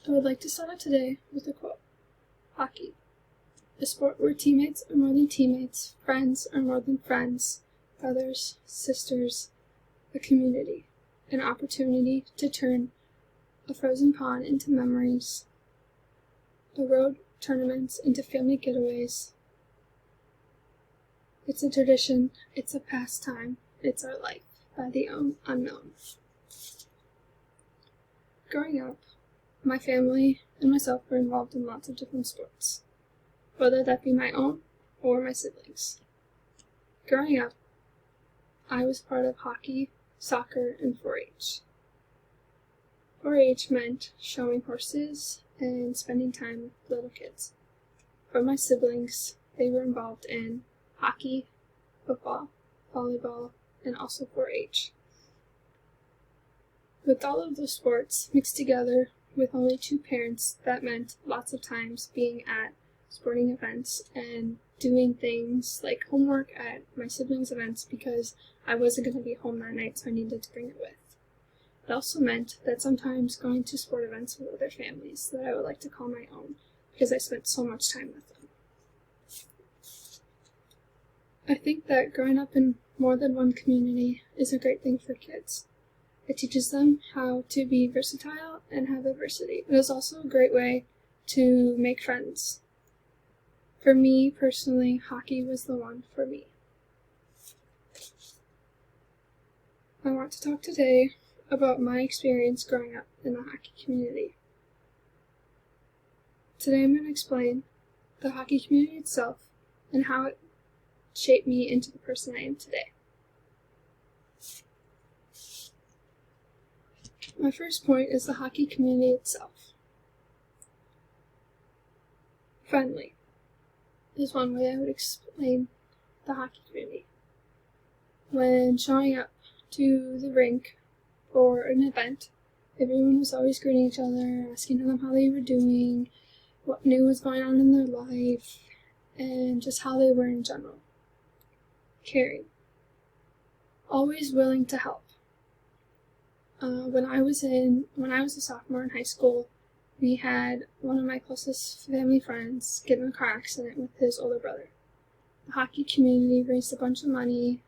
I would like to start out today with a quote. Hockey. A sport where teammates are more than teammates, friends are more than friends, brothers, sisters, a community, an opportunity to turn a frozen pond into memories, the road tournaments into family getaways. It's a tradition, it's a pastime, it's our life, by the unknown. Growing up, my family and myself were involved in lots of different sports, whether that be my own or my siblings. Growing up, I was part of hockey, soccer, and 4-H. 4-H meant showing horses and spending time with little kids. For my siblings, they were involved in hockey, football, volleyball, and also 4-H. With all of those sports mixed together with only 2 parents, that meant lots of times being at sporting events and doing things like homework at my siblings' events because I wasn't going to be home that night, so I needed to bring it with. It also meant that sometimes going to sport events with other families that I would like to call my own because I spent so much time with them. I think that growing up in more than one community is a great thing for kids. It teaches them how to be versatile and have diversity. It is also a great way to make friends. For me, personally, hockey was the one for me. I want to talk today about my experience growing up in the hockey community. Today I'm going to explain the hockey community itself and how it shaped me into the person I am today. My first point is the hockey community itself. Friendly is one way I would explain the hockey community. When showing up to the rink for an event, everyone was always greeting each other, asking them how they were doing, what new was going on in their life, and just how they were in general. Caring. Always willing to help. When I was a sophomore in high school, we had one of my closest family friends get in a car accident with his older brother. The hockey community raised a bunch of money,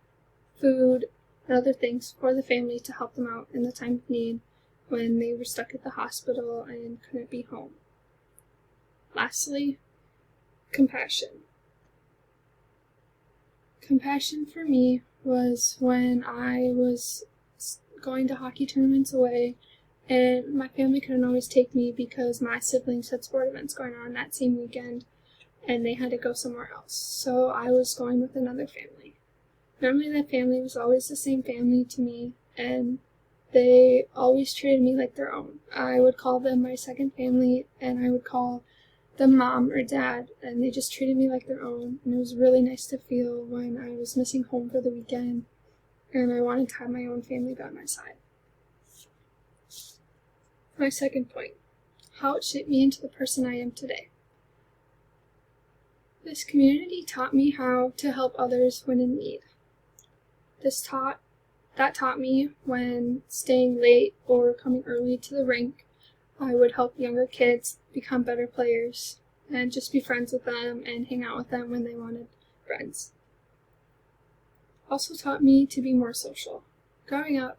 food, and other things for the family to help them out in the time of need when they were stuck at the hospital and couldn't be home. Lastly, compassion. Compassion for me was when I was going to hockey tournaments away and my family couldn't always take me because my siblings had sport events going on that same weekend and they had to go somewhere else. So I was going with another family. Normally that family was always the same family to me and they always treated me like their own. I would call them my second family and I would call them mom or dad and they just treated me like their own, and it was really nice to feel when I was missing home for the weekend and I wanted to have my own family by my side. My second point, how it shaped me into the person I am today. This community taught me how to help others when in need. That taught me when staying late or coming early to the rink, I would help younger kids become better players and just be friends with them and hang out with them when they wanted friends. Also taught me to be more social. Growing up,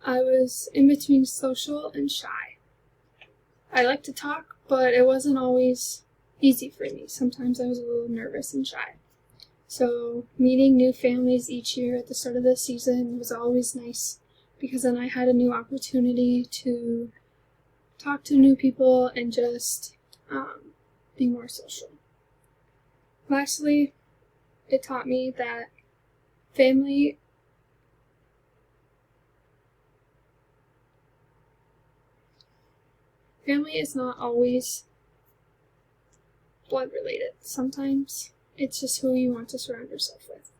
I was in between social and shy. I liked to talk, but it wasn't always easy for me. Sometimes I was a little nervous and shy. So meeting new families each year at the start of the season was always nice because then I had a new opportunity to talk to new people and just be more social. Lastly, it taught me that family is not always blood related. Sometimes it's just who you want to surround yourself with.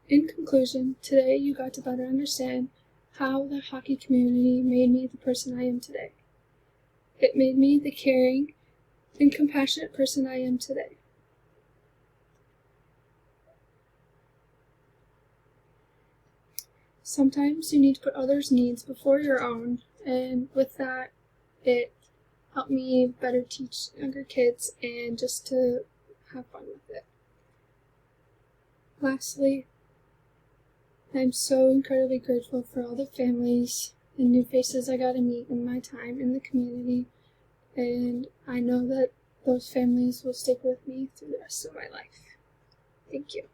In conclusion, today you got to better understand how the hockey community made me the person I am today. It made me the caring and compassionate person I am today. sometimes you need to put others' needs before your own, and with that, it helped me better teach younger kids and just to have fun with it. Lastly, I'm so incredibly grateful for all the families and new faces I got to meet in my time in the community, and I know that those families will stick with me through the rest of my life. Thank you.